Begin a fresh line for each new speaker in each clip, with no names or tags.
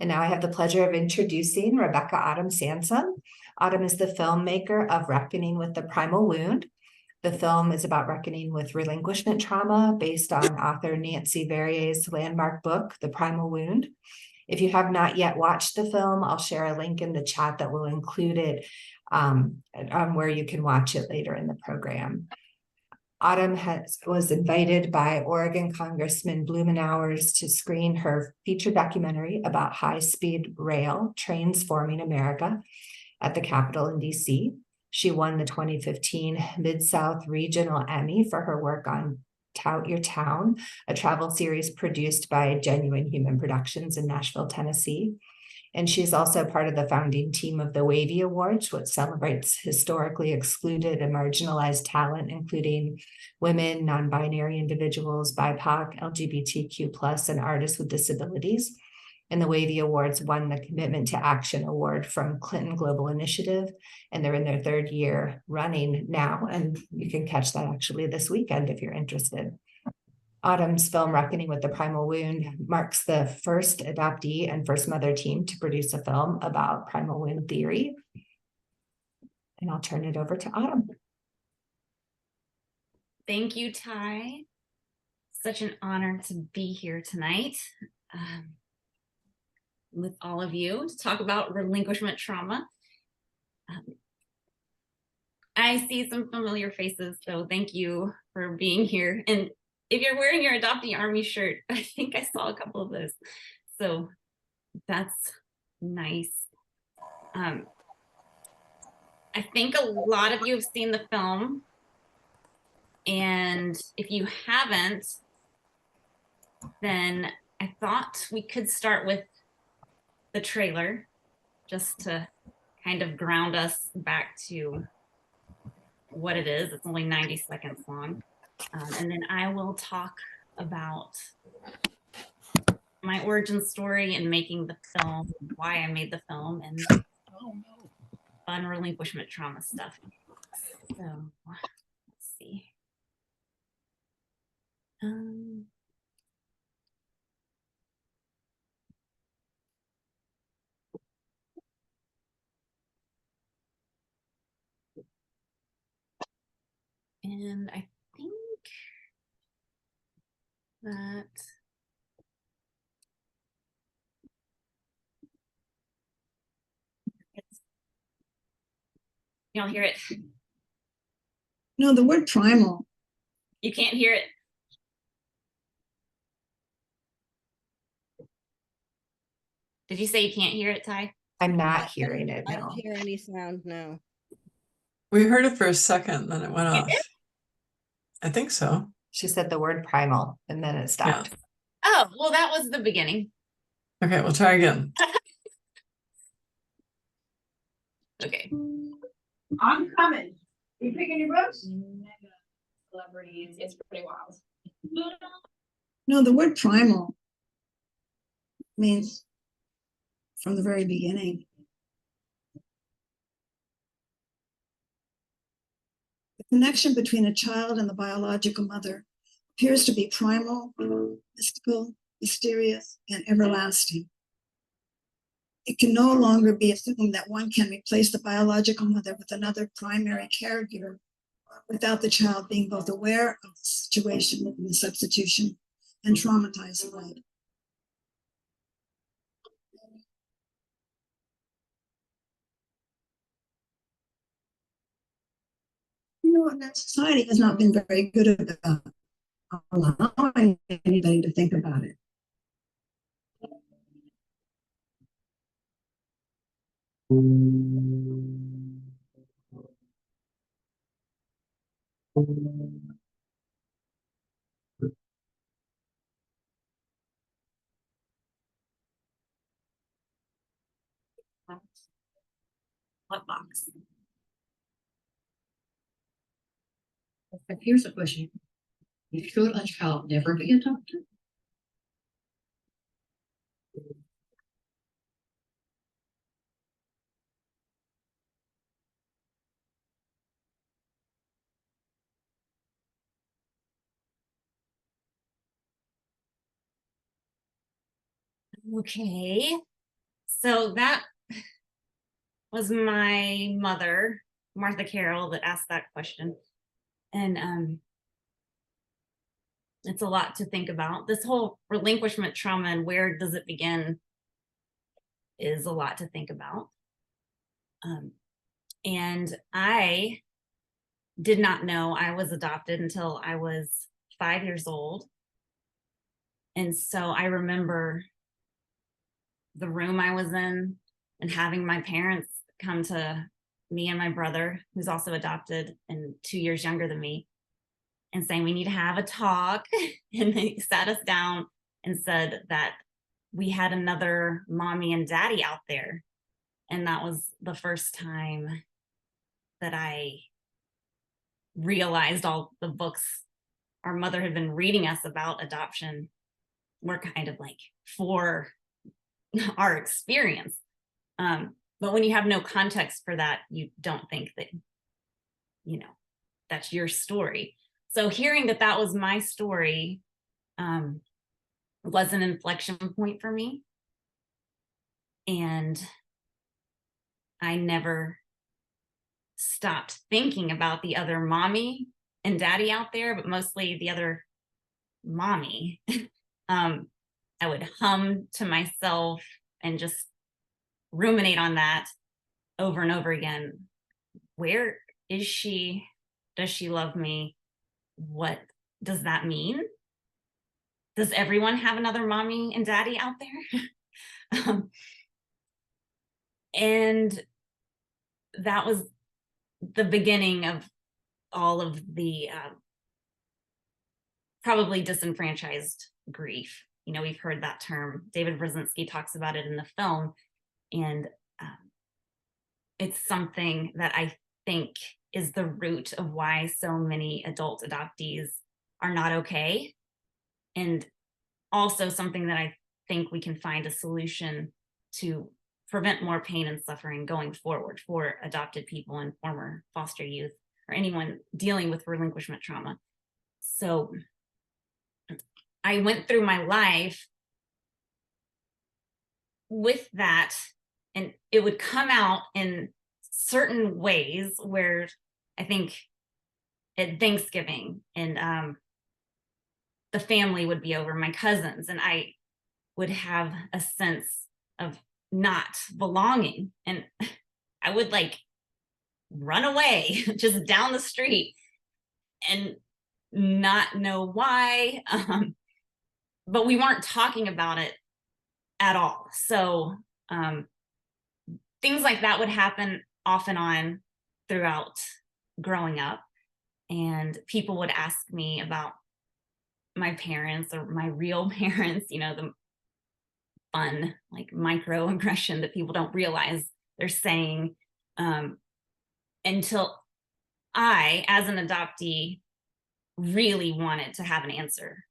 And now I have the pleasure of introducing Rebecca Autumn Sansom. Autumn is the filmmaker of Reckoning with the Primal Wound. The film is about reckoning with relinquishment trauma based on author Nancy Verrier's landmark book, The Primal Wound. If you have not yet watched the film, I'll share a link in the chat that will include it on where you can watch it later in the program. Autumn was invited by Oregon Congressman Blumenauer to screen her feature documentary about high-speed rail, Trainsforming America, at the Capitol in DC. She won the 2015 Midsouth Regional Emmy for her work on Tout Your Town, a travel series produced by Genuine Human Productions in Nashville, Tennessee. And she's also part of the founding team of the Wavy Awards, which celebrates historically excluded and marginalized talent, including women, non-binary individuals, BIPOC, LGBTQ+, and artists with disabilities. And the Wavy Awards won the Commitment to Action Award from Clinton Global Initiative, and they're in their third year running now, and you can catch that actually this weekend if you're interested. Autumn's film Reckoning with the Primal Wound marks the first adoptee and first mother team to produce a film about primal wound theory. And I'll turn it over to Autumn.
Thank you, Ty. Such an honor to be here tonight with all of you to talk about relinquishment trauma. I see some familiar faces, so thank you for being here. And if you're wearing your Adoptee Army shirt, I think I saw a couple of those. So that's nice. I think a lot of you have seen the film. And if you haven't, then I thought we could start with the trailer just to kind of ground us back to what it is. It's only 90 seconds long. And then I will talk about my origin story and making the film, why I made the film, and fun relinquishment trauma stuff. So let's see. And I think that y'all hear it?
No, the word primal.
You can't hear it? Did you say you can't hear it, Ty?
I'm not hearing it, no.
I don't hear any sound, no.
We heard it for a second, then it went off. I think so.
She said the word primal, and then it stopped.
Yeah.
Oh, well, that was the beginning.
Okay, we'll try again.
Okay.
I'm coming. You picking your books? Celebrities. It's pretty wild.
No, the word primal means from the very beginning. The connection between a child and the biological mother appears to be primal, mystical, mysterious, and everlasting. It can no longer be assumed that one can replace the biological mother with another primary caregiver without the child being both aware of the situation and the substitution and traumatized by it. You know, that society has not been very good about allowing anybody to think about it.
What box?
But here's a question. Should a child never be adopted?
Okay. So that was my mother, Martha Carroll, that asked that question. And it's a lot to think about. This whole relinquishment trauma and where does it begin is a lot to think about. And I did not know I was adopted until I was 5 years old. And so I remember the room I was in and having my parents come to me and my brother, who's also adopted and 2 years younger than me, and saying, we need to have a talk. And they sat us down and said that we had another mommy and daddy out there. And that was the first time that I realized all the books our mother had been reading us about adoption were kind of like for our experience. But when you have no context for that, you don't think that, you know, that's your story. So hearing that that was my story was an inflection point for me. And I never stopped thinking about the other mommy and daddy out there, but mostly the other mommy. I would hum to myself and just ruminate on that over and over again. Where is she? Does she love me? What does that mean? Does everyone have another mommy and daddy out there? And that was the beginning of all of the probably disenfranchised grief. You know, we've heard that term. David Brzezinski talks about it in the film. And it's something that I think is the root of why so many adult adoptees are not okay. And also something that I think we can find a solution to prevent more pain and suffering going forward for adopted people and former foster youth or anyone dealing with relinquishment trauma. So I went through my life with that, and it would come out in certain ways where I think at Thanksgiving and the family would be over, my cousins, and I would have a sense of not belonging. And I would like run away just down the street and not know why. But we weren't talking about it at all. So things like that would happen off and on throughout growing up. And people would ask me about my parents or my real parents, you know, the fun, like microaggression that people don't realize they're saying, until I, as an adoptee, really wanted to have an answer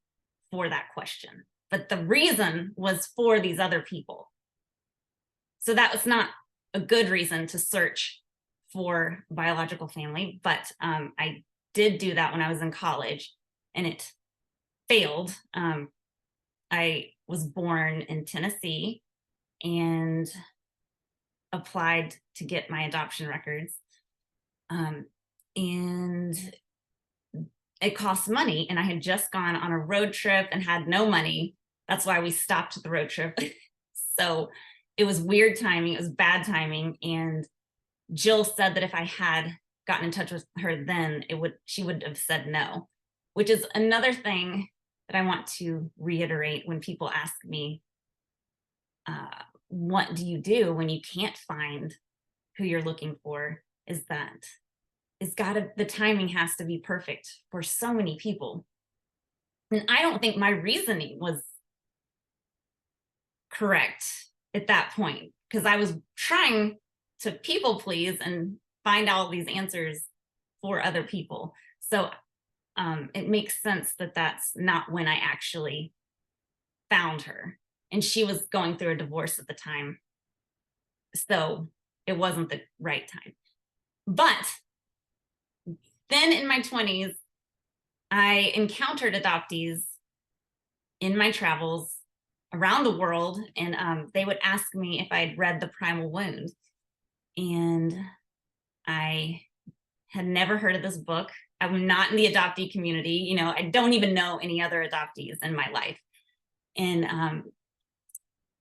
for that question. But the reason was for these other people. So that was not a good reason to search for biological family, but I did do that when I was in college, and it failed. I was born in Tennessee and applied to get my adoption records. And it cost money, and I had just gone on a road trip and had no money. That's why we stopped the road trip. So it was weird timing, it was bad timing. And Jill said that if I had gotten in touch with her then, she would have said no, which is another thing that I want to reiterate when people ask me, what do you do when you can't find who you're looking for, is that the timing has to be perfect for so many people. And I don't think my reasoning was correct at that point, because I was trying to people please and find all these answers for other people. So it makes sense that that's not when I actually found her. And she was going through a divorce at the time. So it wasn't the right time. But then in my 20s, I encountered adoptees in my travels around the world, and they would ask me if I'd read The Primal Wound. And I had never heard of this book. I'm not in the adoptee community. You know, I don't even know any other adoptees in my life. And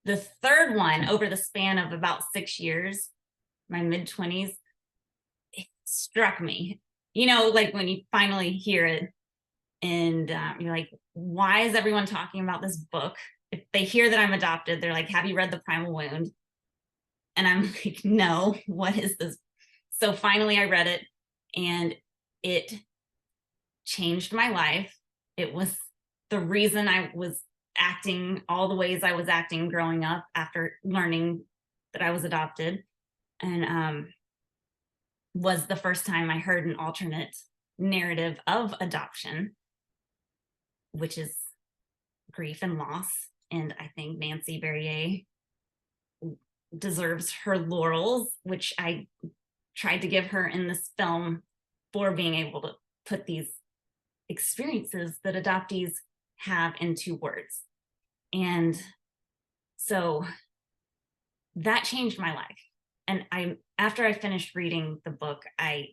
the third one, over the span of about 6 years, my mid-20s, it struck me. You know, like when you finally hear it and you're like, why is everyone talking about this book? If they hear that I'm adopted, they're like, have you read The Primal Wound? And I'm like, no, what is this? So finally I read it, and it changed my life. It was the reason I was acting all the ways I was acting growing up after learning that I was adopted. And was the first time I heard an alternate narrative of adoption, which is grief and loss. And I think Nancy Berrier deserves her laurels, which I tried to give her in this film for being able to put these experiences that adoptees have into words. And so that changed my life. And after I finished reading the book, I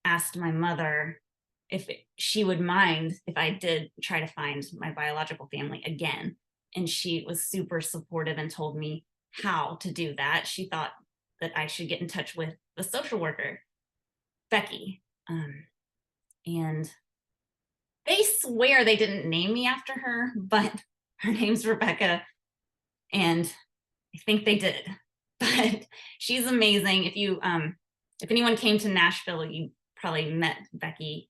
asked my mother if she would mind if I did try to find my biological family again. And she was super supportive and told me how to do that. She thought that I should get in touch with the social worker, Becky. And they swear they didn't name me after her, but her name's Rebecca, and I think they did. But she's amazing. If anyone came to Nashville, you probably met Becky.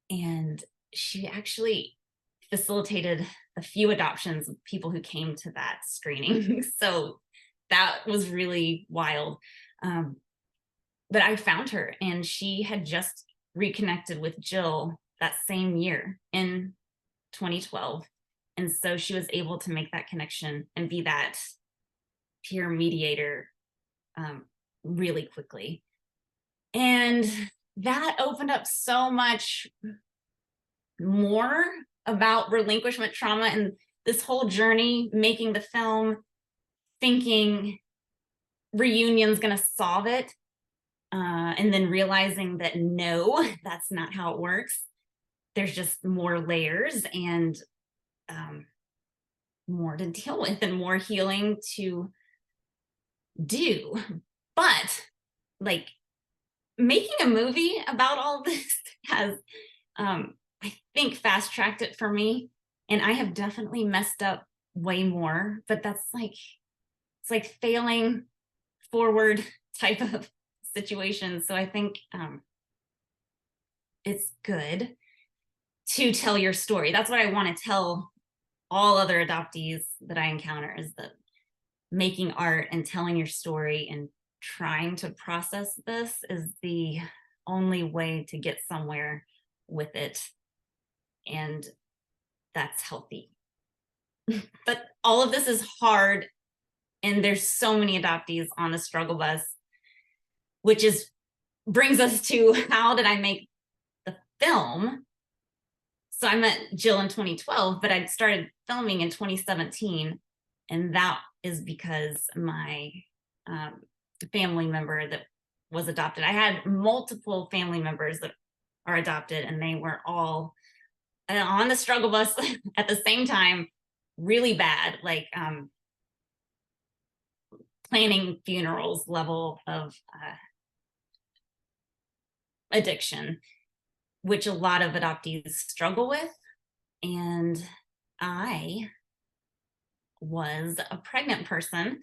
And she actually facilitated a few adoptions of people who came to that screening. So that was really wild. But I found her, and she had just reconnected with Jill that same year in 2012. And so she was able to make that connection and be that peer mediator really quickly. And that opened up so much more about relinquishment trauma and this whole journey, making the film, thinking reunion's gonna solve it, and then realizing that no, that's not how it works. There's just more layers and more to deal with and more healing to do. But like, making a movie about all this has, I think, fast-tracked it for me. And I have definitely messed up way more, but that's like, it's like failing forward type of situation. So I think it's good to tell your story. That's what I want to tell all other adoptees that I encounter, is that making art and telling your story and trying to process this is the only way to get somewhere with it. And that's healthy. But all of this is hard. And there's so many adoptees on the struggle bus, which brings us to, how did I make the film? So I met Jill in 2012, but I started filming in 2017. And that is because my family member that was adopted, I had multiple family members that are adopted, and they were all on the struggle bus at the same time, really bad, like planning funerals level of addiction, which a lot of adoptees struggle with. And I was a pregnant person.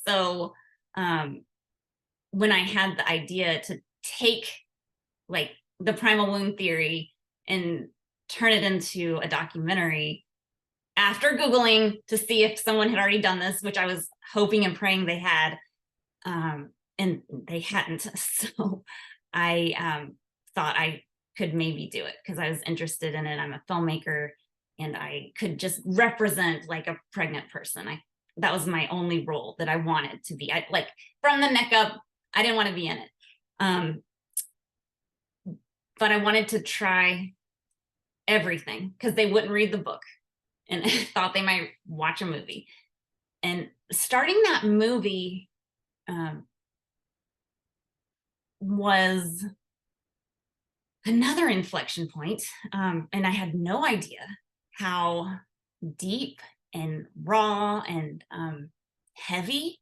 So when I had the idea to take like the primal wound theory and turn it into a documentary, after Googling to see if someone had already done this, which I was hoping and praying they had, and they hadn't. So I thought I could maybe do it because I was interested in it. I'm a filmmaker, and I could just represent like a pregnant person. That was my only role that I wanted to be. Like from the neck up, I didn't want to be in it. But I wanted to try everything because they wouldn't read the book. and thought they might watch a movie. And starting that movie was another inflection point. And I had no idea how deep and raw and heavy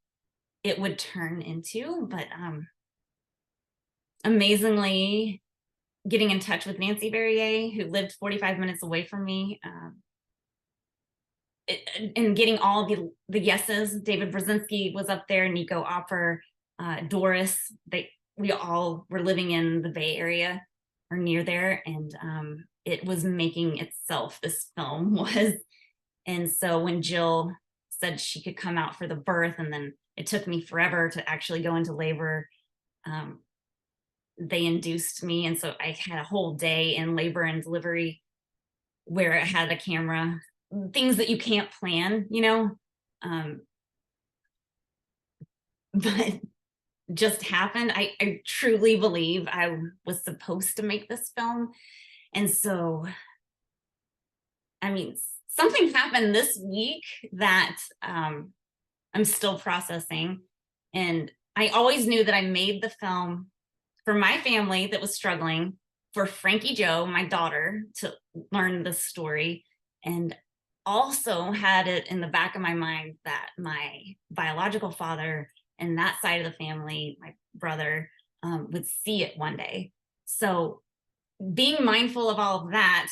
it would turn into. But amazingly, getting in touch with Nancy Verrier, who lived 45 minutes away from me, and getting all the yeses. David Brzezinski was up there, Nico Opper, Doris. We all were living in the Bay Area or near there, and it was making itself, this film was. And so when Jill said she could come out for the birth, and then it took me forever to actually go into labor, they induced me. And so I had a whole day in labor and delivery where I had a camera, things that you can't plan, you know, but just happened. I truly believe I was supposed to make this film. And so, I mean, something happened this week that I'm still processing. And I always knew that I made the film for my family that was struggling, for Frankie Jo, my daughter, to learn this story, and also had it in the back of my mind that my biological father and that side of the family, my brother, would see it one day. So being mindful of all of that,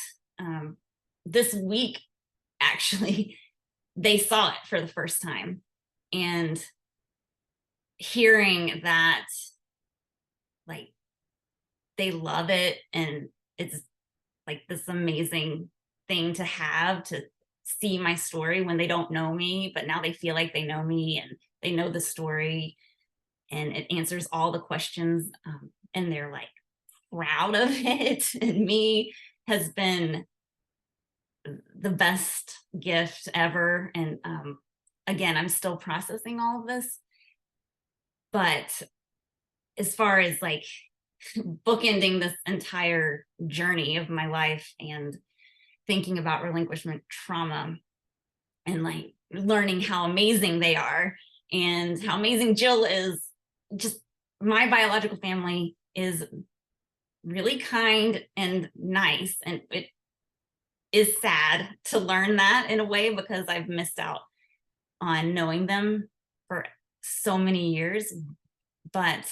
this week, actually, they saw it for the first time. And hearing that, like, they love it, and it's like this amazing thing to have, to see my story when they don't know me, but now they feel like they know me and they know the story, and it answers all the questions, and they're like proud of it. And me has been the best gift ever. And again, I'm still processing all of this, but as far as like bookending this entire journey of my life and thinking about relinquishment trauma and like learning how amazing they are and how amazing Jill is, just my biological family is really kind and nice. And it is sad to learn that in a way, because I've missed out on knowing them for so many years. But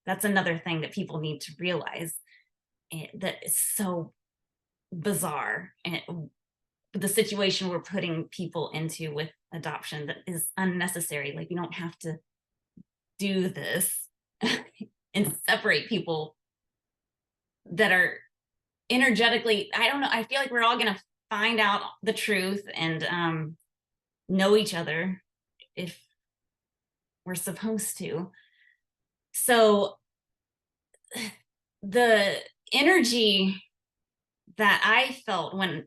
that's another thing that people need to realize, that is so bizarre, and the situation we're putting people into with adoption that is unnecessary. Like, you don't have to do this and separate people that are energetically, I don't know, I feel like we're all going to find out the truth and know each other if we're supposed to. So the energy that I felt when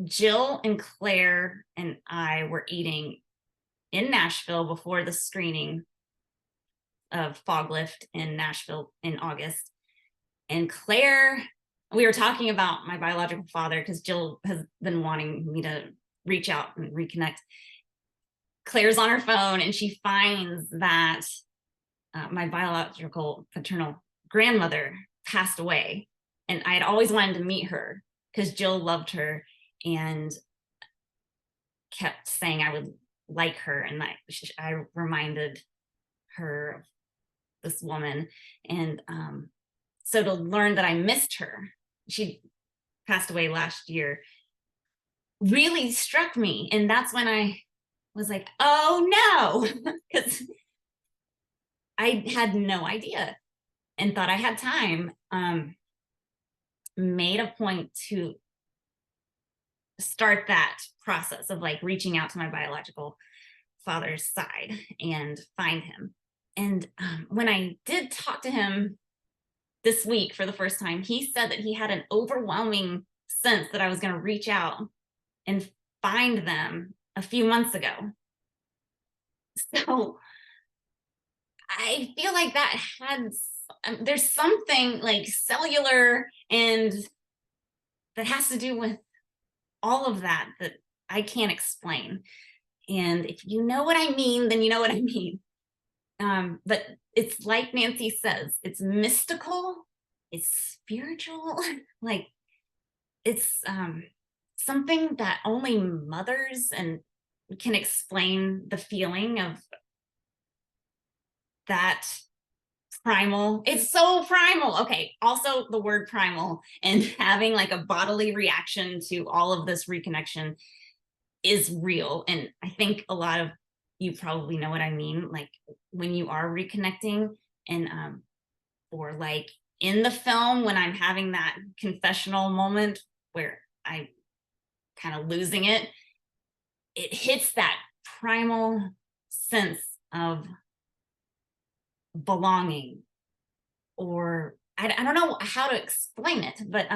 Jill and Claire and I were eating in Nashville before the screening of Fog Lift in Nashville in August, and Claire, we were talking about my biological father, because Jill has been wanting me to reach out and reconnect. Claire's on her phone and she finds that my biological paternal grandmother passed away. And I had always wanted to meet her because Jill loved her and kept saying I would like her. And I reminded her of this woman. And so to learn that I missed her, she passed away last year, really struck me. And that's when I was like, oh no, because I had no idea and thought I had time. Made a point to start that process of like reaching out to my biological father's side and find him. And when I did talk to him this week for the first time, he said that he had an overwhelming sense that I was going to reach out and find them a few months ago. So I feel like that had, there's something like cellular and that has to do with all of that I can't explain. And if you know what I mean, then you know what I mean. But it's like Nancy says, it's mystical, it's spiritual, like it's something that only mothers and can explain the feeling of that primal. It's so primal. Okay, also the word primal and having like a bodily reaction to all of this reconnection is real. And I think a lot of you probably know what I mean, like when you are reconnecting and or like in the film when I'm having that confessional moment where I'm kind of losing it, it hits that primal sense of belonging, or I don't know how to explain it, but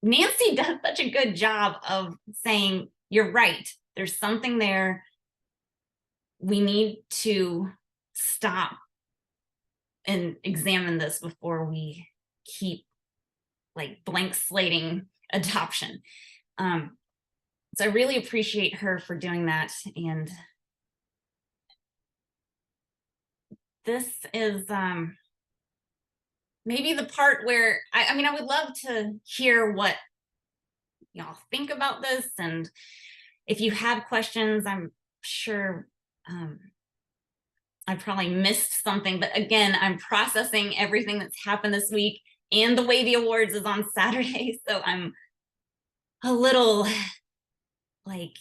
Nancy does such a good job of saying, you're right, there's something there. We need to stop and examine this before we keep like blank slating adoption. So I really appreciate her for doing that. And this is maybe the part where I mean, I would love to hear what y'all think about this. And if you have questions, I'm sure I probably missed something, but again, I'm processing everything that's happened this week, and the Wavy Awards is on Saturday. So I'm a little like,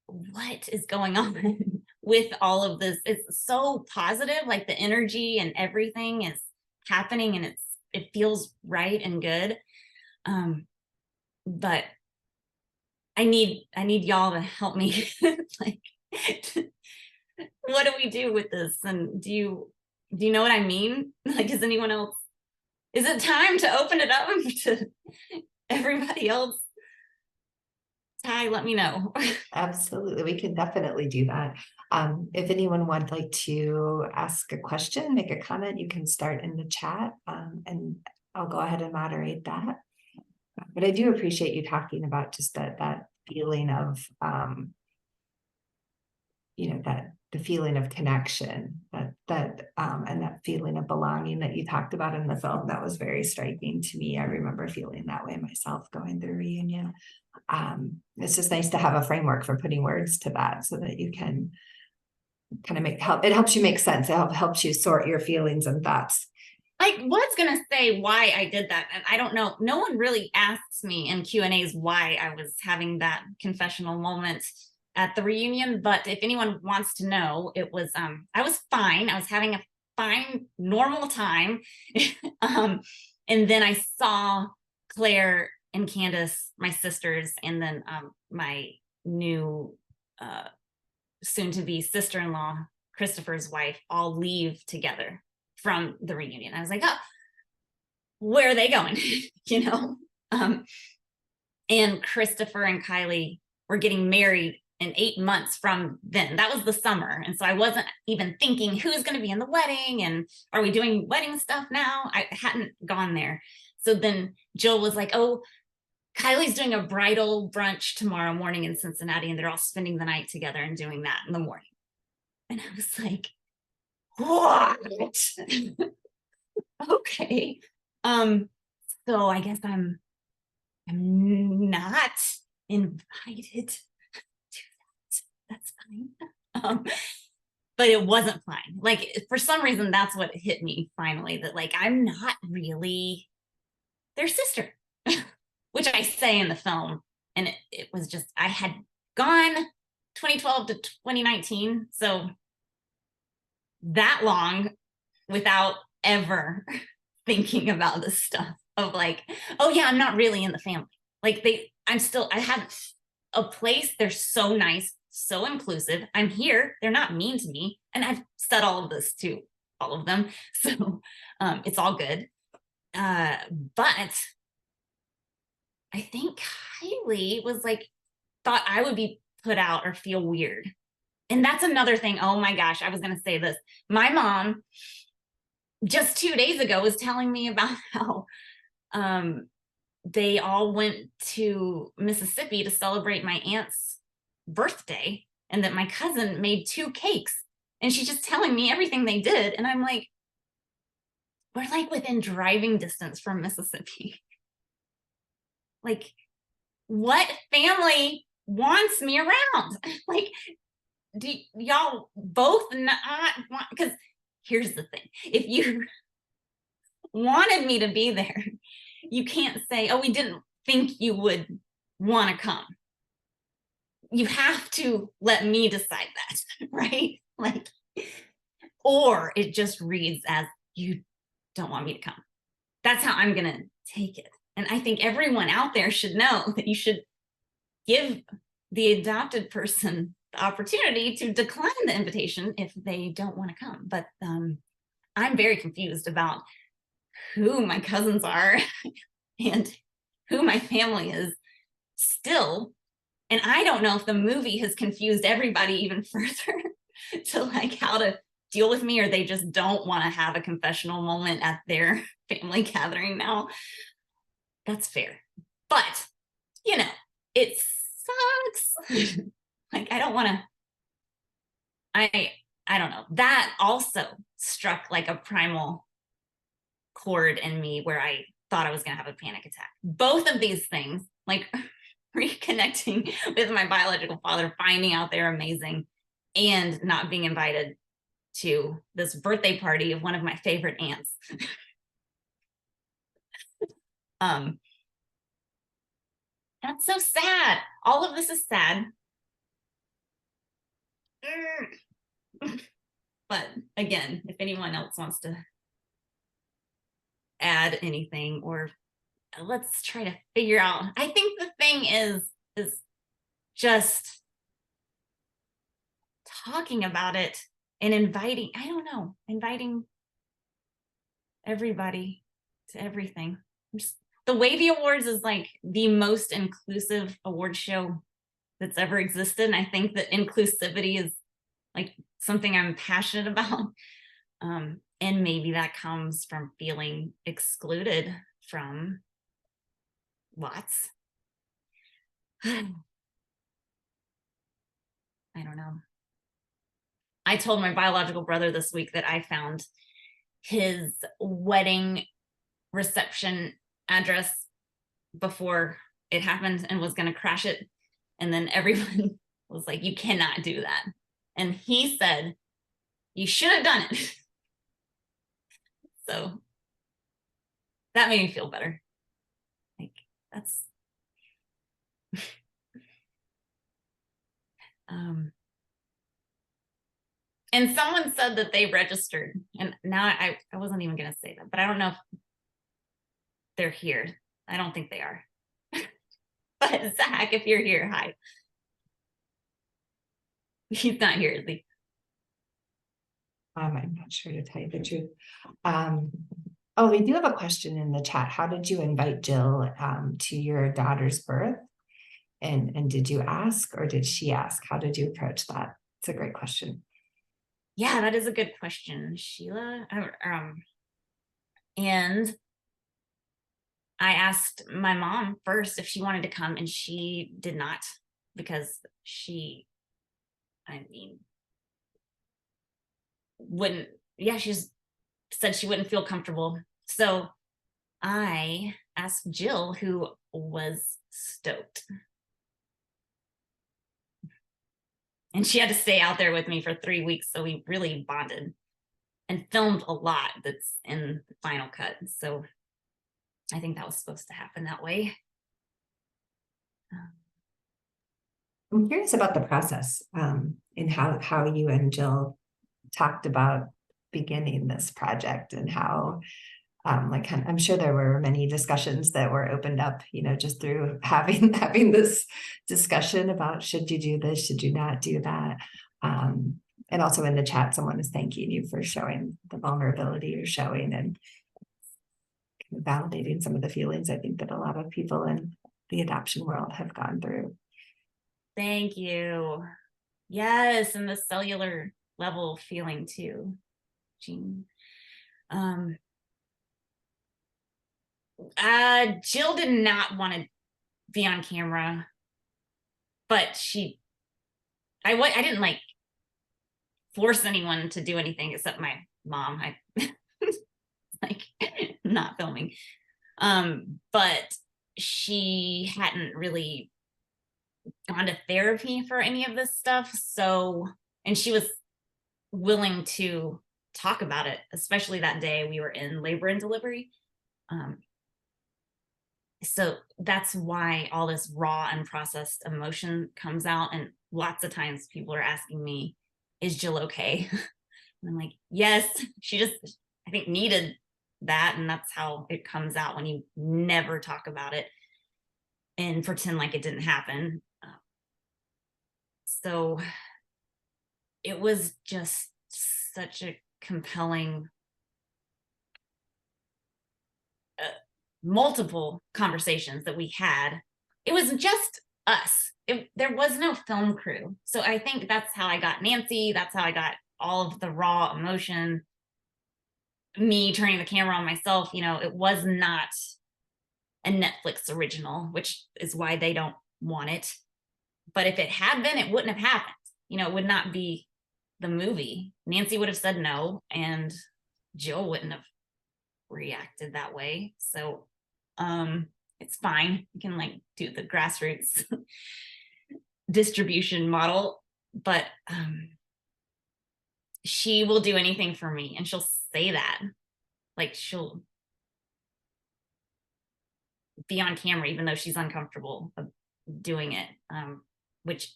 what is going on with all of this? It's so positive, like the energy and everything is happening and it feels right and good. But I need y'all to help me. Like, what do we do with this? And do you know what I mean? Like, is anyone else? Is it time to open it up to everybody else? Ty, let me know.
Absolutely, we can definitely do that. If anyone would like to ask a question, make a comment, you can start in the chat, and I'll go ahead and moderate that. But I do appreciate you talking about just that feeling of, you know, that the feeling of connection, and that feeling of belonging that you talked about in the film. That was very striking to me. I remember feeling that way myself going through reunion. It's just nice to have a framework for putting words to that so that you can kind of it helps you make sense. It helps you sort your feelings and thoughts.
I was gonna say why I did that, and I don't know. No one really asks me in Q&As why I was having that confessional moment at the reunion. But if anyone wants to know, it was I was fine. I was having a fine, normal time, and then I saw Claire and Candace, my sisters, and then my new soon-to-be sister-in-law, Christopher's wife, all leave together from the reunion. I was like, oh, where are they going? You know? And Christopher and Kylie were getting married in 8 months from then. That was the summer. And so I wasn't even thinking who's going to be in the wedding and are we doing wedding stuff now? I hadn't gone there. So then Jill was like, oh, Kylie's doing a bridal brunch tomorrow morning in Cincinnati, and they're all spending the night together and doing that in the morning. And I was like, what? Okay. So I guess I'm not invited to that. That's fine. But it wasn't fine. Like, for some reason, that's what hit me finally, that like, I'm not really their sister, which I say in the film. And it was just, I had gone 2012 to 2019. So that long without ever thinking about this stuff of like, oh yeah, I'm not really in the family. Like I have a place. They're so nice, so inclusive. I'm here. They're not mean to me. And I've said all of this to all of them. So it's all good. But I think Kylie was like, thought I would be put out or feel weird. And that's another thing. Oh my gosh, I was going to say this. My mom just 2 days ago was telling me about how they all went to Mississippi to celebrate my aunt's birthday, and that my cousin made 2 cakes, and she's just telling me everything they did. And I'm like, we're like within driving distance from Mississippi. Like, what family wants me around? Like, do y'all both not want, because here's the thing, if you wanted me to be there, you can't say, oh, we didn't think you would want to come. You have to let me decide that, right? Like, or it just reads as you don't want me to come. That's how I'm gonna take it. And I think everyone out there should know that you should give the adopted person the opportunity to decline the invitation if they don't want to come. But I'm very confused about who my cousins are and who my family is still. And I don't know if the movie has confused everybody even further to like how to deal with me, or they just don't want to have a confessional moment at their family gathering now. That's fair. But, you know, it sucks. Like, I don't want to, I don't know. That also struck like a primal chord in me where I thought I was going to have a panic attack. Both of these things, like reconnecting with my biological father, finding out they're amazing, and not being invited to this birthday party of one of my favorite aunts. That's so sad. All of this is sad. But again, if anyone else wants to add anything, or let's try to figure out, I think the thing is just talking about it and inviting, I don't know, inviting everybody to everything. The Wavy Awards is like the most inclusive award show that's ever existed. And I think that inclusivity is like something I'm passionate about. And maybe that comes from feeling excluded from lots. I don't know. I told my biological brother this week that I found his wedding reception address before it happened and was going to crash it. And then everyone was like, you cannot do that. And he said, you should have done it. So that made me feel better. Like, that's and someone said that they registered, and now I wasn't even going to say that, but I don't know if they're here. I don't think they are. But Zach, if you're here, hi. He's not here, is he?
I'm not sure to tell you the truth. Oh, we do have a question in the chat. How did you invite Jill to your daughter's birth? And did you ask, or did she ask? How did you approach that? It's a great question.
Yeah, that is a good question, Sheila. And I asked my mom first if she wanted to come, and she did not, because she, I mean, wouldn't, yeah, she just said she wouldn't feel comfortable. So I asked Jill, who was stoked. And she had to stay out there with me for 3 weeks. So we really bonded and filmed a lot that's in the final cut. So I think that was supposed to happen that way.
I'm curious about the process and how you and Jill talked about beginning this project, and how I'm sure there were many discussions that were opened up, just through having this discussion about, should you do this, should you not do that? And also in the chat, someone is thanking you for showing the vulnerability you're showing and validating some of the feelings I think that a lot of people in the adoption world have gone through.
Thank you. Yes, and the cellular level feeling too, Jean. Jill did not want to be on camera, but I didn't like force anyone to do anything except my mom. I like not filming. But she hadn't really gone to therapy for any of this stuff. So, and she was willing to talk about it, especially that day we were in labor and delivery. So that's why all this raw unprocessed emotion comes out. And lots of times people are asking me, is Jill okay? And I'm like, yes, she just, I think, needed that. And that's how it comes out when you never talk about it and pretend like it didn't happen. So it was just such a compelling, multiple conversations that we had. It was just us. There was no film crew. So I think that's how I got Nancy. That's how I got all of the raw emotion. Me turning the camera on myself, it was not a Netflix original, which is why they don't want it. But if it had been, it wouldn't have happened. It would not be the movie. Nancy would have said no, and Jill wouldn't have reacted that way. So it's fine. You can do the grassroots distribution model, but she will do anything for me, and she'll say that. She'll be on camera even though she's uncomfortable doing it, which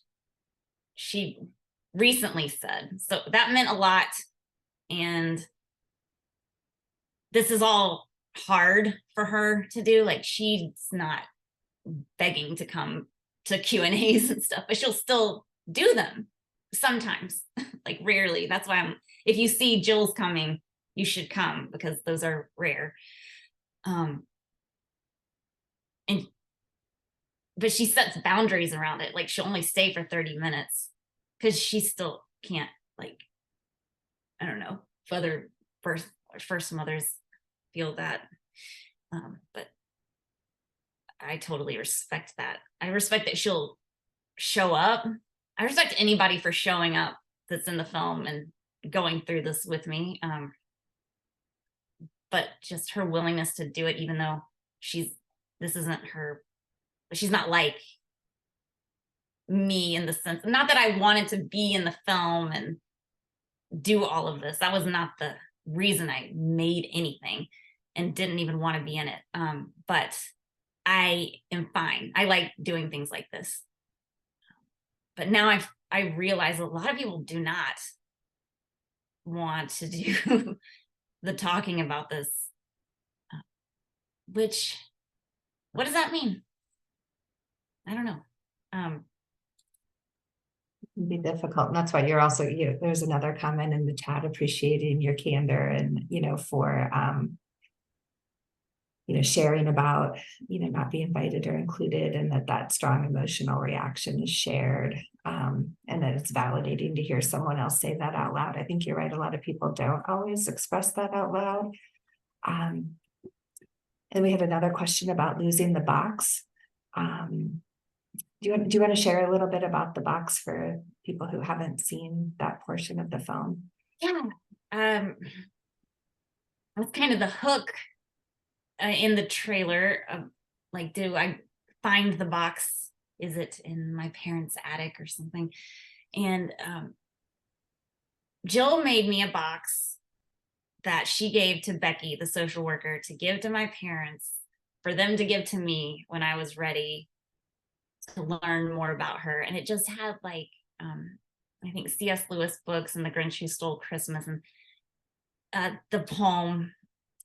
she recently said. So that meant a lot. And this is all hard for her to do. She's not begging to come to Q&As and stuff, but she'll still do them sometimes, rarely. That's why if you see Jill's coming, you should come, because those are rare. But she sets boundaries around it. She'll only stay for 30 minutes because she still can't, I don't know if other first mothers feel that. But I totally respect that. I respect that she'll show up. I respect anybody for showing up that's in the film and going through this with me. But just her willingness to do it, even though this isn't her, she's not like me in the sense, not that I wanted to be in the film and do all of this. That was not the reason I made anything and didn't even want to be in it. But I am fine. I like doing things like this. But now I realize a lot of people do not want to do the talking about this, which, what does that mean? I don't know.
Be difficult. And that's why you're also, there's another comment in the chat appreciating your candor and, for, sharing about, not being invited or included, and that strong emotional reaction is shared. And that it's validating to hear someone else say that out loud. I think you're right. A lot of people don't always express that out loud. And we had another question about losing the box. Do you want to share a little bit about the box for people who haven't seen that portion of the film?
Yeah. That's kind of the hook in the trailer of do I find the box? Is it in my parents' attic or something? And Jill made me a box that she gave to Becky, the social worker, to give to my parents, for them to give to me when I was ready to learn more about her. And it just had I think C.S. Lewis books and The Grinch Who Stole Christmas, and the poem,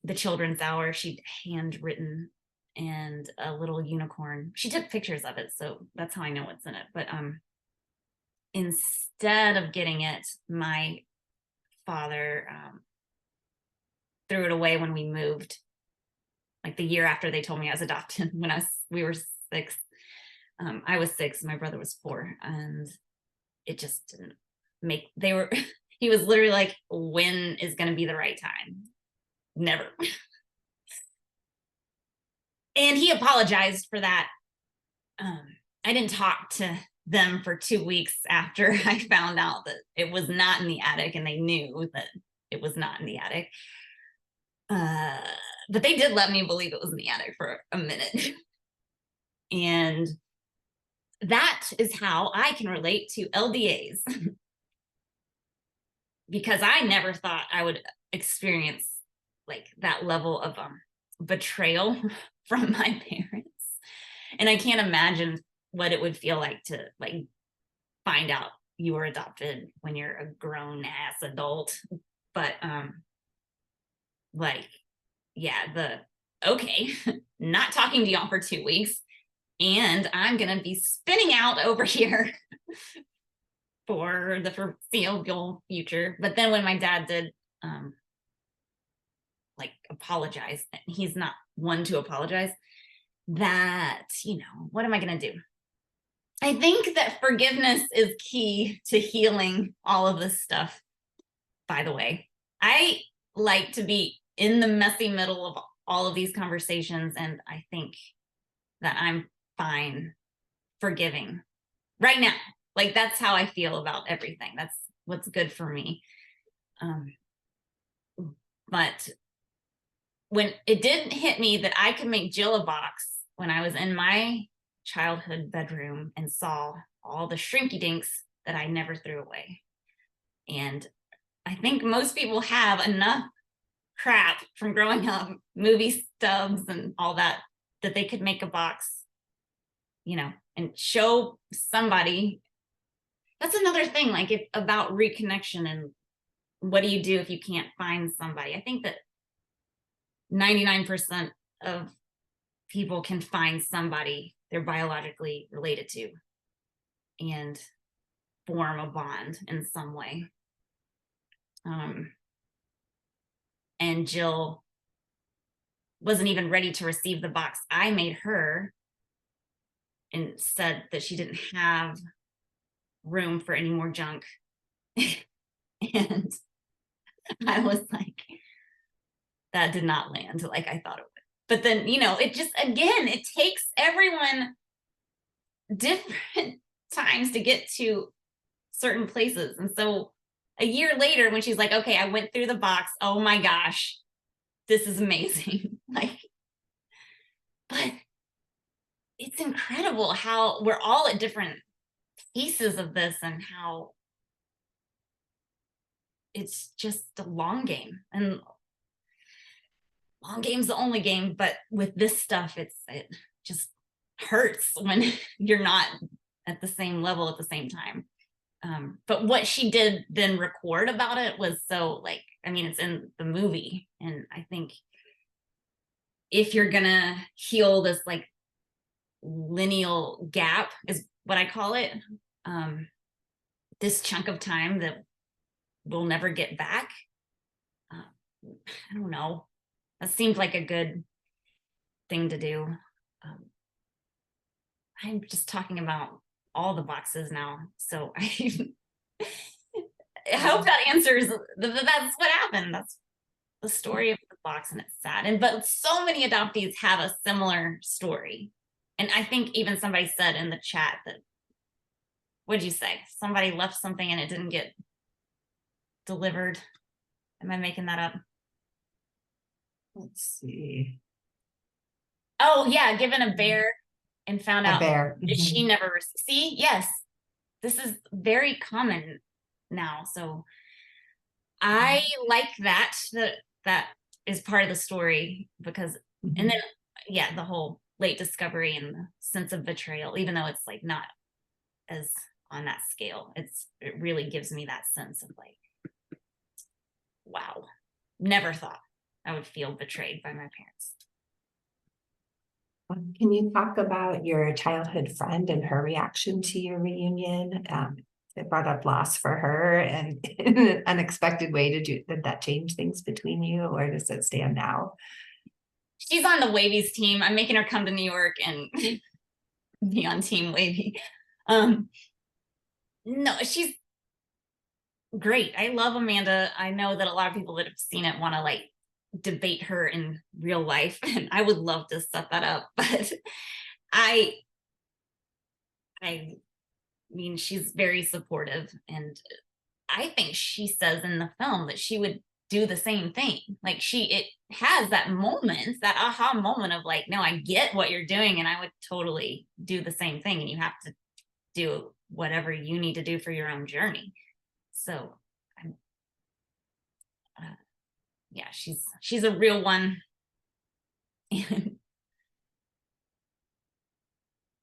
The Children's Hour, she'd handwritten, and a little unicorn. She took pictures of it, so that's how I know what's in it. But instead of getting it, my father threw it away when we moved, the year after they told me I was adopted. When we were 6. I was 6, my brother was 4, and it just didn't make, he was literally like, when is going to be the right time? Never. And he apologized for that. I didn't talk to them for 2 weeks after I found out that it was not in the attic, and they knew that it was not in the attic. But they did let me believe it was in the attic for a minute. And that is how I can relate to LDAs. Because I never thought I would experience like that level of betrayal from my parents. And I can't imagine what it would feel like to like find out you were adopted when you're a grown ass adult. But like, yeah, okay, not talking to y'all for 2 weeks, and I'm gonna be spinning out over here for the foreseeable future. But then when my dad did like apologize, he's not one to apologize, that, you know, what am I gonna do? I think that forgiveness is key to healing all of this stuff, by the way. I like to be in the messy middle of all of these conversations, and I think that I'm fine forgiving right now. Like, that's how I feel about everything. That's what's good for me. But when it didn't hit me that I could make Jill a box when I was in my childhood bedroom and saw all the shrinky dinks that I never threw away. And I think most people have enough crap from growing up, movie stubs and all that, that they could make a box, you know, and show somebody. That's another thing, like about reconnection and what do you do if you can't find somebody? I think that 99% of people can find somebody they're biologically related to and form a bond in some way. And Jill wasn't even ready to receive the box I made her, and said that she didn't have room for any more junk. And I was like, that did not land like I thought it would. But then, you know, it just, again, it takes everyone different times to get to certain places. And so a year later, when she's like, okay, I went through the box, oh my gosh, this is amazing. Like, but it's incredible how we're all at different pieces of this, and how it's just a long game, and long game's the only game. But with this stuff, it just hurts when you're not at the same level at the same time. But what she did then record about it was so, like, I mean, it's in the movie, and I think if you're gonna heal this like lineal gap, is what I call it, this chunk of time that we'll never get back, I don't know, that seemed like a good thing to do. I'm just talking about all the boxes now, so I hope that answers. That's what happened. That's the story of the box, and it's sad. But so many adoptees have a similar story. And I think even somebody said in the chat that, what'd you say? Somebody left something and it didn't get delivered. Am I making that up?
Let's see.
Oh yeah, given a bear and found out
Bear.
that she never see. Yes, this is very common now. So I like that is part of the story, because and then yeah, the whole late discovery and the sense of betrayal, even though it's like not as on that scale, it really gives me that sense of like, wow, never thought I would feel betrayed by my parents.
Can you talk about your childhood friend and her reaction to your reunion? It brought up loss for her, and in an unexpected way. Did that change things between you, or does it stand now?
She's on the Wavys team. I'm making her come to New York and be on Team Wavy. No, she's great. I love Amanda. I know that a lot of people that have seen it want to like debate her in real life, and I would love to set that up, but I mean, she's very supportive, and I think she says in the film that she would do the same thing. Like it has that moment, that aha moment of like, no, I get what you're doing, and I would totally do the same thing, and you have to do whatever you need to do for your own journey. So yeah, she's a real one. And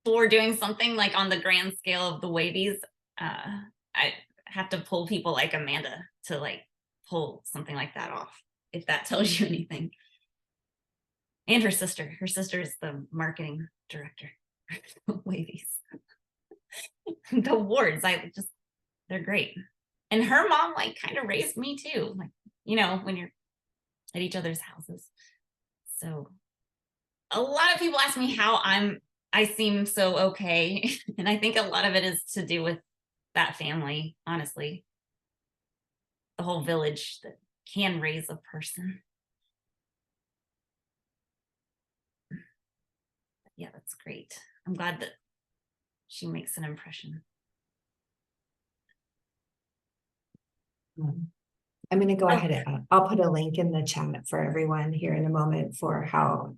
for doing something like on the grand scale of the Wavys, I have to pull people like Amanda to like pull something like that off, if that tells you anything. And her sister is the marketing director of Wavys. The awards, they're great. And her mom like kind of raised me too, like, you know, when you're at each other's houses. So a lot of people ask me how I seem so okay. And I think a lot of it is to do with that family, honestly. The whole village that can raise a person. Yeah, that's great. I'm glad that she makes an impression.
I'm going to go ahead. I'll put a link in the chat for everyone here in a moment for how,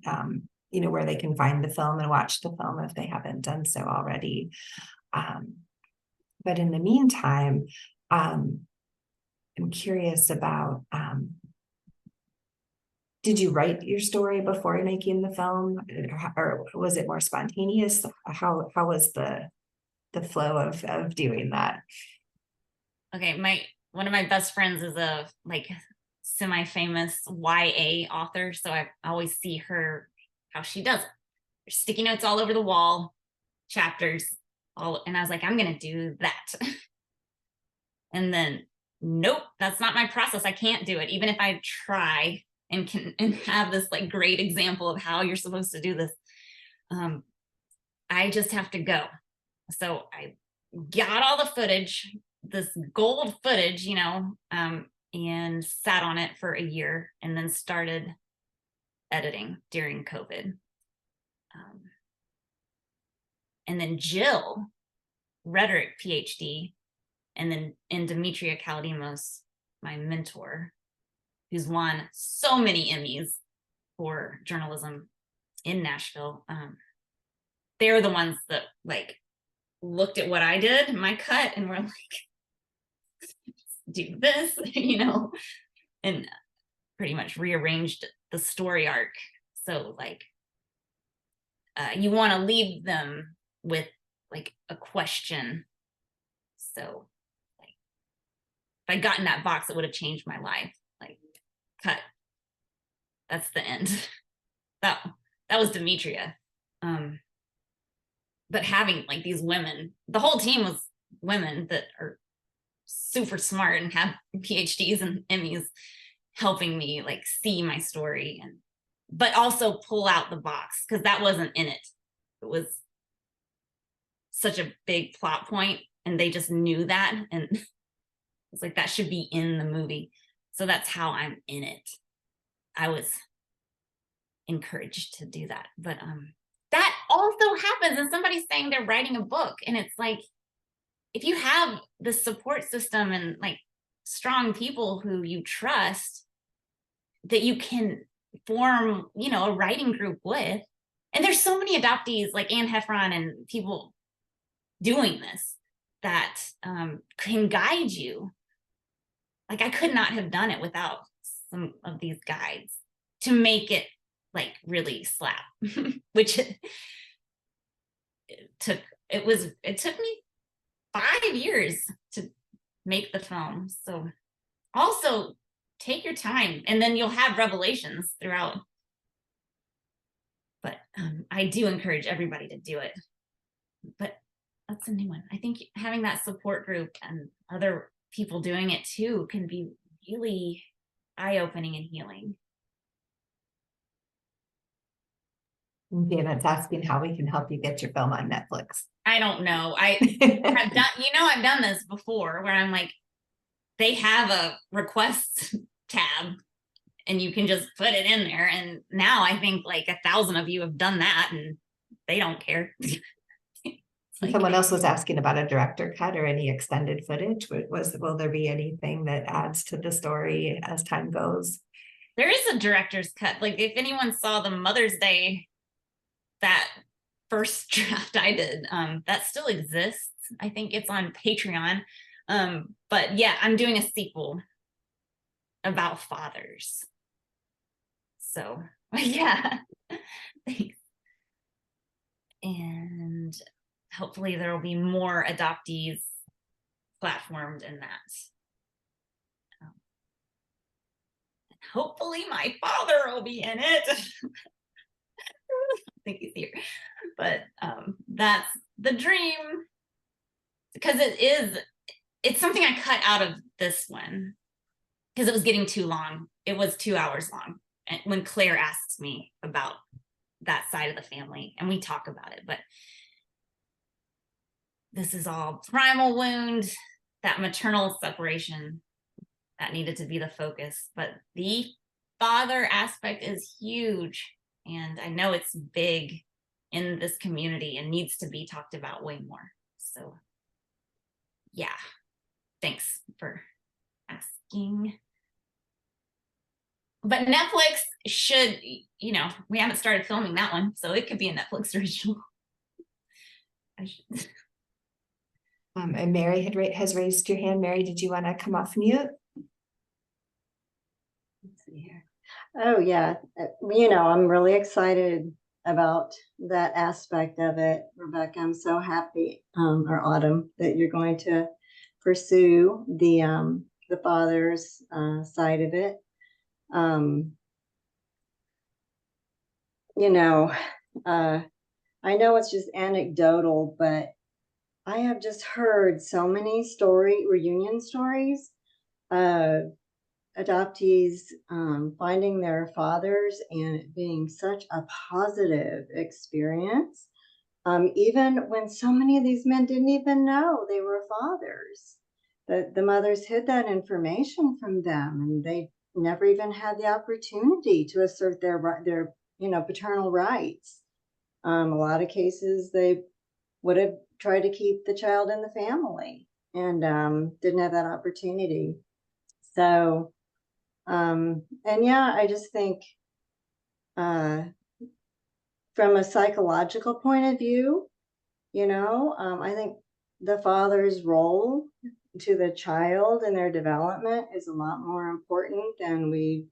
you know, where they can find the film and watch the film if they haven't done so already. But in the meantime, I'm curious about, did you write your story before making the film, or was it more spontaneous? How was the flow of doing that?
Okay, one of my best friends is a like semi-famous YA author, so I always see her how she does it. There's sticky notes all over the wall, chapters, and I was like, I'm gonna do that. And then nope, that's not my process. I can't do it, even if I try and have this like great example of how you're supposed to do this. I just have to go. So I got all the footage, this gold footage, you know, and sat on it for a year, and then started editing during COVID. And then Jill, rhetoric PhD, and then Demetria Kaldimos, my mentor, who's won so many Emmys for journalism in Nashville. They're the ones that like looked at what I did, my cut, and were like, do this, you know, and pretty much rearranged the story arc. So like, you want to leave them with like a question. So like, if I'd gotten that box, it would have changed my life. Like, cut. That's the end. That was Demetria. But having like these women, the whole team was women that are super smart and have PhDs and Emmys, helping me like see my story, and but also pull out the box, because that wasn't in it. It was such a big plot point, and they just knew that, and it's like that should be in the movie. So that's how I'm in it. I was encouraged to do that. But that also happens, and somebody's saying they're writing a book, and it's like, if you have the support system and like strong people who you trust, that you can form, you know, a writing group with. And there's so many adoptees like Anne Heffron and people doing this that can guide you. Like, I could not have done it without some of these guides to make it like really slap, which it took me 5 years to make the film. So also take your time, and then you'll have revelations throughout. But I do encourage everybody to do it. But that's a new one. I think having that support group and other people doing it too can be really eye-opening and healing.
Janet's asking how we can help you get your film on Netflix.
I don't know. I've done this before, where I'm like, they have a requests tab, and you can just put it in there. And now I think like 1,000 of you have done that and they don't care. Like,
someone else was asking about a director cut or any extended footage. Will there be anything that adds to the story as time goes?
there is a director's cut. Like if anyone saw the Mother's Day, that first draft I did, that still exists. I think it's on Patreon. But yeah, I'm doing a sequel about fathers. So yeah, thanks. And hopefully there will be more adoptees platformed in that. And hopefully my father will be in it. I think he's here, but that's the dream, because it's something I cut out of this one because it was getting too long. It was 2 hours long. And when Claire asks me about that side of the family, and we talk about it, but this is all primal wound, that maternal separation that needed to be the focus. But the father aspect is huge. And I know it's big in this community and needs to be talked about way more. So yeah, thanks for asking. But Netflix should, you know, we haven't started filming that one, so it could be a Netflix original.
And Mary has raised your hand. Mary, did you want to come off mute?
Let's see here. Oh yeah, you know, I'm really excited about that aspect of it, Rebecca. I'm so happy, or Autumn, that you're going to pursue the father's side of it. You know, I know it's just anecdotal, but I have just heard so many reunion stories of adoptees finding their fathers and it being such a positive experience, even when so many of these men didn't even know they were fathers. The mothers hid that information from them, and they never even had the opportunity to assert their paternal rights. A lot of cases they would have tried to keep the child in the family and didn't have that opportunity. So and yeah, I just think from a psychological point of view, you know, I think the father's role to the child and their development is a lot more important than we've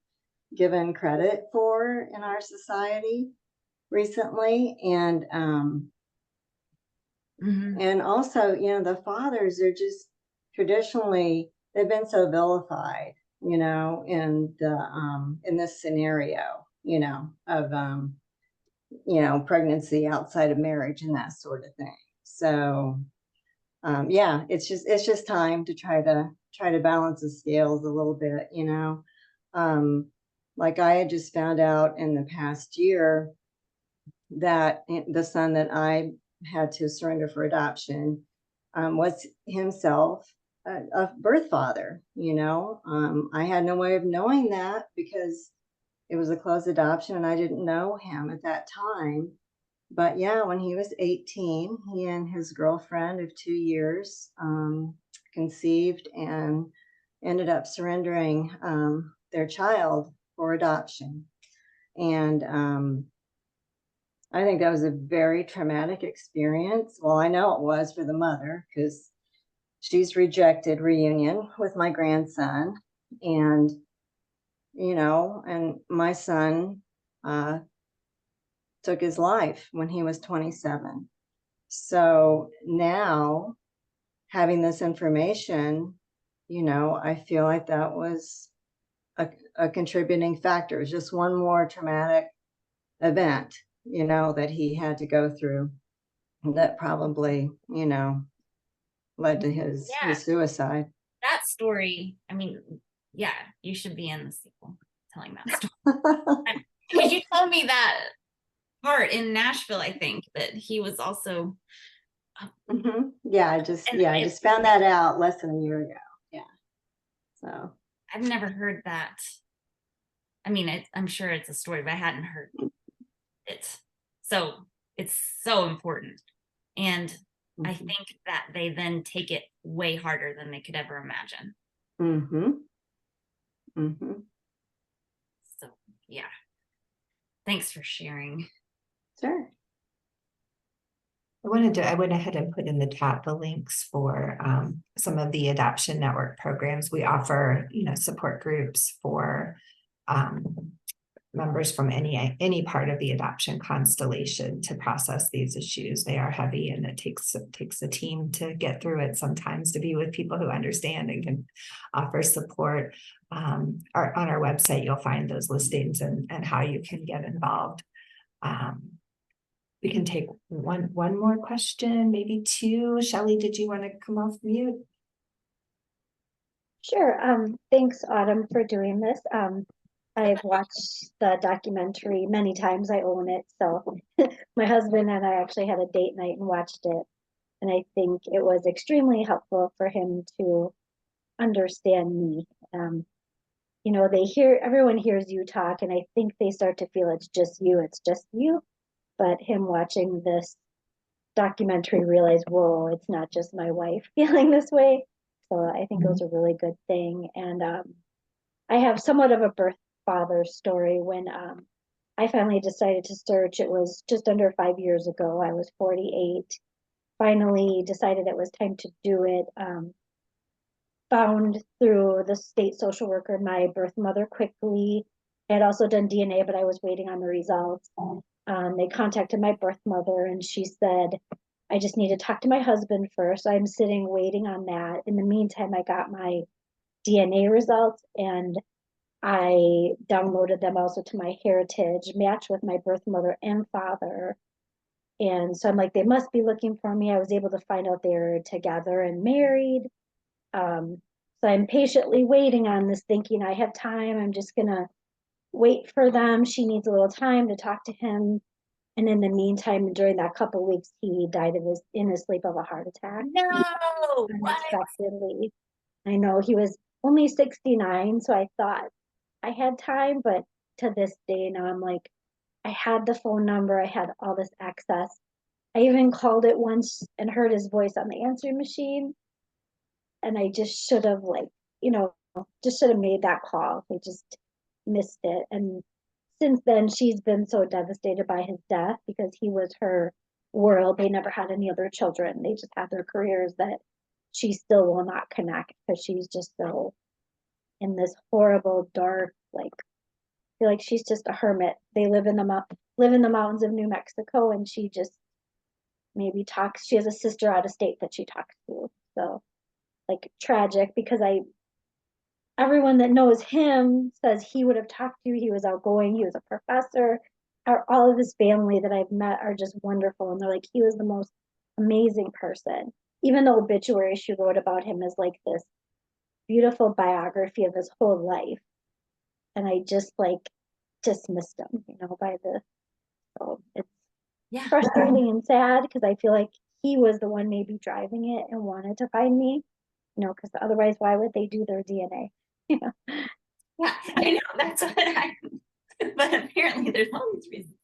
given credit for in our society recently. And and also, you know, the fathers are just traditionally, they've been so vilified, you know, in this scenario, you know, of pregnancy outside of marriage and that sort of thing. So yeah, it's just time to try to balance the scales a little bit, you know. Like I had just found out in the past year that the son that I had to surrender for adoption was himself a birth father, you know. I had no way of knowing that because it was a closed adoption and I didn't know him at that time. But yeah, when he was 18, he and his girlfriend of 2 years conceived and ended up surrendering their child for adoption. And I think that was a very traumatic experience. Well, I know it was for the mother because she's rejected reunion with my grandson. And, you know, and my son took his life when he was 27. So now having this information, you know, I feel like that was a contributing factor. It was just one more traumatic event, you know, that he had to go through that probably, you know, led to his suicide.
That story, I mean, yeah, you should be in the sequel telling that story. Because you told me that part in Nashville, I think, that he was also
yeah, I just found that out less than a year ago. Yeah. So
I've never heard that I mean, I'm sure it's a story, but I hadn't heard it. So it's so important. And I
Mhm.
think that they then take it way harder than they could ever imagine.
Mm-hmm. Mm-hmm.
So yeah. Thanks for sharing.
Sure.
I went ahead and put in the chat the links for some of the Adoption Network programs. We offer, support groups for members from any part of the adoption constellation to process these issues. They are heavy, and it takes a team to get through it sometimes, to be with people who understand and can offer support. On our website, you'll find those listings and how you can get involved. We can take one more question, maybe two. Shelley, did you want to come off mute?
Sure. Thanks, Autumn, for doing this. I've watched the documentary many times. I own it. So my husband and I actually had a date night and watched it. And I think it was extremely helpful for him to understand me. Everyone hears you talk, and I think they start to feel it's just you. But him watching this documentary realized, whoa, it's not just my wife feeling this way. So I think it was a really good thing. And I have somewhat of a birth father story. When I finally decided to search, it was just under 5 years ago. I was 48. Finally decided it was time to do it. Found through the state social worker my birth mother quickly. I had also done DNA, but I was waiting on the results. They contacted my birth mother, and she said, I just need to talk to my husband first. I'm sitting waiting on that. In the meantime, I got my DNA results, and I downloaded them also to my heritage, matched with my birth mother and father. And so I'm like, they must be looking for me. I was able to find out they're together and married. So I'm patiently waiting on this, thinking I have time. I'm just going to wait for them. She needs a little time to talk to him. And in the meantime, during that couple of weeks, he died in his sleep of a heart attack.
No,
Unexpectedly. I know he was only 69, so I thought I had time, but to this day now I'm like, I had the phone number, I had all this access. I even called it once and heard his voice on the answering machine. And I just should have made that call. I just missed it. And since then, she's been so devastated by his death because he was her world. They never had any other children. They just had their careers, that she still will not connect because she's just so in this horrible, dark, like, I feel like she's just a hermit. They live in the mountains of New Mexico, and she just maybe talks. She has a sister out of state that she talks to. So, like, tragic, because everyone that knows him says he would have talked to you. He was outgoing. He was a professor. All of his family that I've met are just wonderful. And they're like, he was the most amazing person. Even the obituary she wrote about him is like this beautiful biography of his whole life. And I just dismissed him, so it's frustrating and sad because I feel like he was the one maybe driving it and wanted to find me, because otherwise, why would they do their DNA?
Yeah, I know, that's what but apparently there's all these reasons.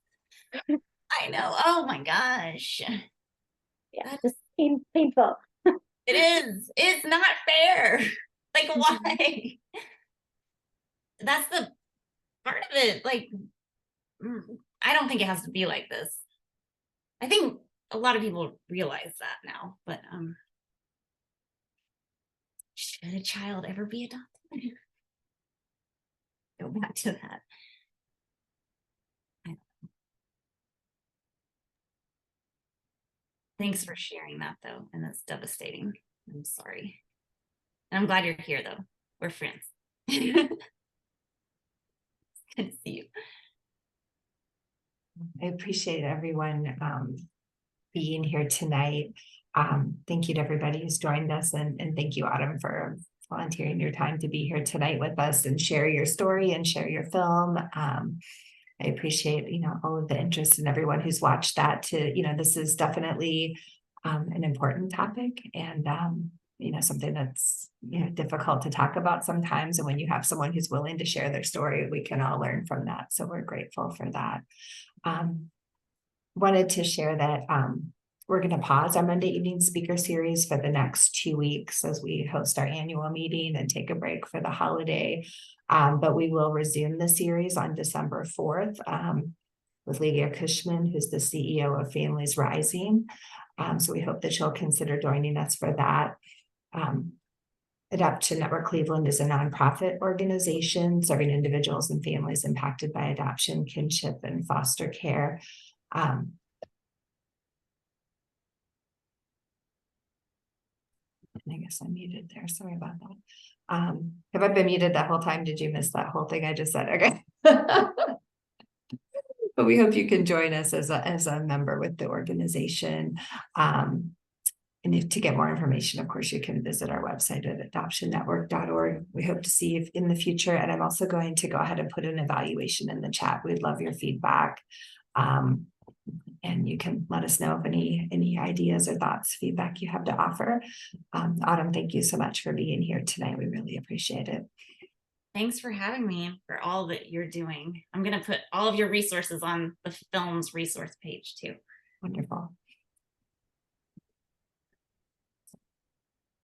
I know. Oh my gosh.
Yeah, just painful.
It is. It's not fair. Like, why? That's the part of it. Like, I don't think it has to be like this. I think a lot of people realize that now, but should a child ever be adopted? Go back to that. Thanks for sharing that, though, and that's devastating. I'm sorry. And I'm glad you're here, though. We're friends. Good to see you.
I appreciate everyone being here tonight. Thank you to everybody who's joined us, and thank you, Autumn, for volunteering your time to be here tonight with us and share your story and share your film. I appreciate, all of the interest and everyone who's watched that. This is definitely an important topic, and something that's, difficult to talk about sometimes. And when you have someone who's willing to share their story, we can all learn from that. So we're grateful for that. Wanted to share that we're going to pause our Monday evening speaker series for the next 2 weeks as we host our annual meeting and take a break for the holiday. But we will resume the series on December 4th with Cushman, who's the CEO of Families Rising. So we hope that you'll consider joining us for that. Adoption Network Cleveland is a nonprofit organization serving individuals and families impacted by adoption, kinship, and foster care. I guess I'm muted there. Sorry about that. Have I been muted that whole time? Did you miss that whole thing I just said? Okay. But we hope you can join us as a member with the organization. And to get more information, of course, you can visit our website at adoptionnetwork.org. We hope to see you in the future. And I'm also going to go ahead and put an evaluation in the chat. We'd love your feedback. And you can let us know of any ideas or thoughts, feedback you have to offer. Autumn, thank you so much for being here tonight. We really appreciate it.
Thanks for having me, for all that you're doing. I'm going to put all of your resources on the film's resource page too.
Wonderful.